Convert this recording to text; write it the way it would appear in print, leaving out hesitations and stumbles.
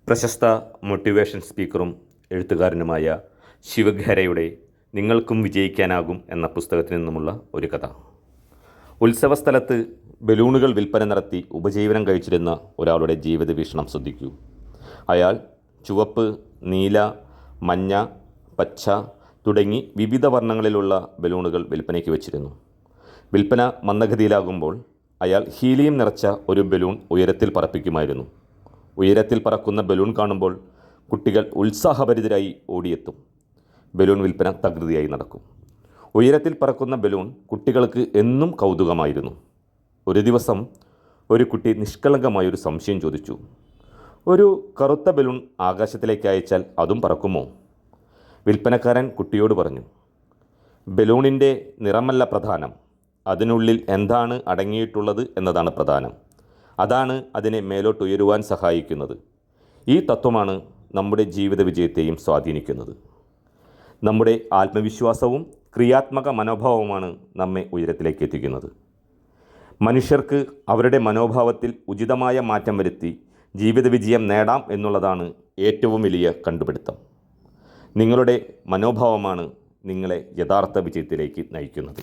പ്രശസ്ത മോട്ടിവേഷൻ സ്പീക്കറും എഴുത്തുകാരനുമായ ശിവഖേരയുടെ നിങ്ങൾക്കും വിജയിക്കാനാകും എന്ന പുസ്തകത്തിൽ നിന്നുമുള്ള ഒരു കഥ. ഉത്സവസ്ഥലത്ത് ബലൂണുകൾ വിൽപ്പന നടത്തി ഉപജീവനം കഴിച്ചിരുന്ന ഒരാളുടെ ജീവിത വീക്ഷണം ശ്രദ്ധിക്കൂ. അയാൾ ചുവപ്പ്, നീല, മഞ്ഞ, പച്ച തുടങ്ങി വിവിധ വർണ്ണങ്ങളിലുള്ള ബലൂണുകൾ വിൽപ്പനയ്ക്ക് വെച്ചിരുന്നു. വിൽപ്പന മന്ദഗതിയിലാകുമ്പോൾ അയാൾ ഹീലിയം നിറച്ച ഒരു ബലൂൺ ഉയരത്തിൽ പറപ്പിക്കുമായിരുന്നു. ഉയരത്തിൽ പറക്കുന്ന ബലൂൺ കാണുമ്പോൾ കുട്ടികൾ ഉത്സാഹഭരിതരായി ഓടിയെത്തും. ബലൂൺ വിൽപ്പന തകൃതിയായി നടക്കും. ഉയരത്തിൽ പറക്കുന്ന ബലൂൺ കുട്ടികൾക്ക് എന്നും കൗതുകമായിരുന്നു. ഒരു ദിവസം ഒരു കുട്ടി നിഷ്കളങ്കമായൊരു സംശയം ചോദിച്ചു. ഒരു കറുത്ത ബലൂൺ ആകാശത്തിലേക്ക് അയച്ചാൽ അതും പറക്കുമോ? വിൽപ്പനക്കാരൻ കുട്ടിയോട് പറഞ്ഞു, ബലൂണിൻ്റെ നിറമല്ല പ്രധാനം, അതിനുള്ളിൽ എന്താണ് അടങ്ങിയിട്ടുള്ളത് എന്നതാണ് പ്രധാനം. അതാണ് അതിനെ മേലോട്ടുയരുവാൻ സഹായിക്കുന്നത്. ഈ തത്വമാണ് നമ്മുടെ ജീവിത വിജയത്തെയും സ്വാധീനിക്കുന്നത്. നമ്മുടെ ആത്മവിശ്വാസവും ക്രിയാത്മക മനോഭാവവുമാണ് നമ്മെ ഉയരത്തിലേക്ക് എത്തിക്കുന്നത്. മനുഷ്യർക്ക് അവരുടെ മനോഭാവത്തിൽ ഉചിതമായ മാറ്റം വരുത്തി ജീവിത വിജയം നേടാം എന്നുള്ളതാണ് ഏറ്റവും വലിയ കണ്ടുപിടുത്തം. നിങ്ങളുടെ മനോഭാവമാണ് നിങ്ങളെ യഥാർത്ഥ വിജയത്തിലേക്ക് നയിക്കുന്നത്.